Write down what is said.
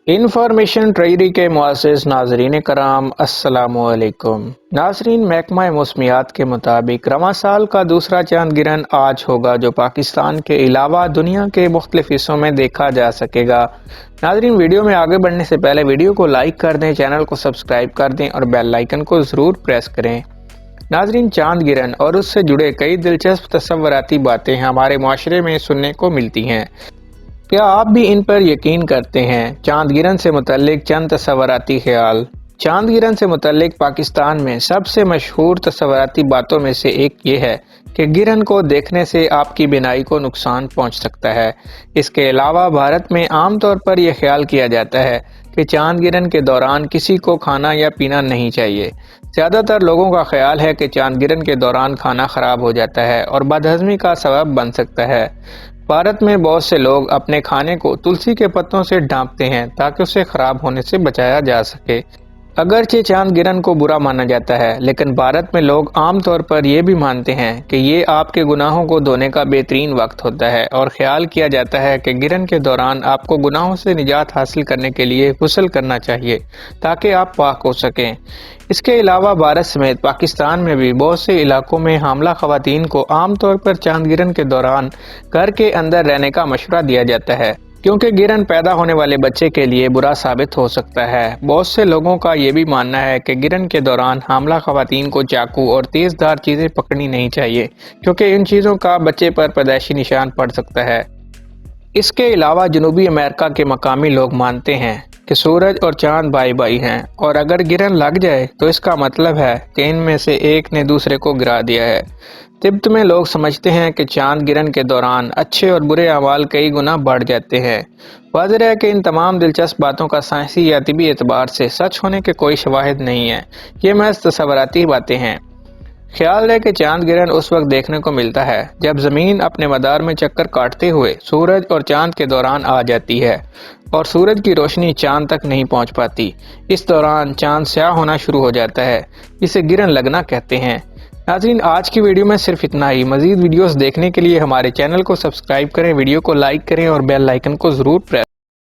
Information treasury के मुआज़्ज़िज़ नाज़रीन कराम अस्सलामु अलैकुम। नाज़रीन, महकमा मौसमियात के मुताबिक रवां साल का दूसरा चांद गिरहन आज होगा, जो पाकिस्तान के अलावा दुनिया के मुख्तलिफ हिस्सों में देखा जा सकेगा। नाज़रीन, वीडियो में आगे बढ़ने से पहले वीडियो को लाइक कर दें, चैनल को सब्सक्राइब कर दें और बेल आइकन को ज़रूर प्रेस करें। नाज़रीन, चांद गिरहन और उससे जुड़े कई दिलचस्प तस्वुराती बातें हमारे माशरे में सुनने को मिलती हैं। क्या आप भी इन पर यकीन करते हैं? चांद गिरहन से मुतल्लिक चंद तस्वुराती ख्याल। चांद गिरहन से मुतल्लिक पाकिस्तान में सबसे मशहूर तस्वुराती बातों में से एक ये है कि गिरहन को देखने से आपकी बिनाई को नुकसान पहुंच सकता है। इसके अलावा भारत में आम तौर पर यह ख्याल किया जाता है कि चांद गिरहन के दौरान किसी को खाना या पीना नहीं चाहिए। ज़्यादातर लोगों का ख्याल है कि चांद गिरहन के दौरान खाना खराब हो जाता है और बदहज़मी का सबब बन सकता है। भारत में बहुत से लोग अपने खाने को तुलसी के पत्तों से ढांपते हैं ताकि उसे खराब होने से बचाया जा सके। अगरचे चांद गिरहन को बुरा माना जाता है, लेकिन भारत में लोग आमतौर पर यह भी मानते हैं कि ये आपके गुनाहों को धोने का बेहतरीन वक्त होता है और ख्याल किया जाता है कि गिरहन के दौरान आपको गुनाहों से निजात हासिल करने के लिए गुस्ल करना चाहिए ताकि आप पाक हो सकें। इसके अलावा भारत समेत पाकिस्तान में भी बहुत से इलाकों में हामला ख़वातीन को आमतौर पर चांद गिरहन के दौरान घर के अंदर रहने का मशवरा दिया जाता है, क्योंकि गिरहन पैदा होने वाले बच्चे के लिए बुरा साबित हो सकता है। बहुत से लोगों का ये भी मानना है कि गिरहन के दौरान हामला ख़वातीन को चाकू और तेज़धार चीज़ें पकड़नी नहीं चाहिए, क्योंकि इन चीज़ों का बच्चे पर पैदाइशी निशान पड़ सकता है। इसके अलावा जनूबी अमेरिका के मकामी लोग मानते हैं कि सूरज और चांद भाई भाई हैं, और अगर गिरहन लग जाए तो इसका मतलब है कि इनमें से एक ने दूसरे को गिरा दिया है। तिब्बत में लोग समझते हैं कि चांद गिरहन के दौरान अच्छे और बुरे अमाल कई गुना बढ़ जाते हैं। वाज़ेह है कि इन तमाम दिलचस्प बातों का साइंसी या तिबी एतबार से सच होने के कोई शवाहिद नहीं है। ये महज तस्वुराती बातें हैं। ख्याल है कि चांद गिरहन उस वक्त देखने को मिलता है जब ज़मीन अपने मदार में चक्कर काटते हुए सूरज और चांद के दौरान आ जाती है और सूरज की रोशनी चांद तक नहीं पहुंच पाती। इस दौरान चांद स्याह होना शुरू हो जाता है। इसे गिरहन लगना कहते हैं। नाज़रीन, आज की वीडियो में सिर्फ इतना ही। मज़ीद वीडियोस देखने के लिए हमारे चैनल को सब्सक्राइब करें, वीडियो को लाइक करें और बेल आइकन को ज़रूर प्रेस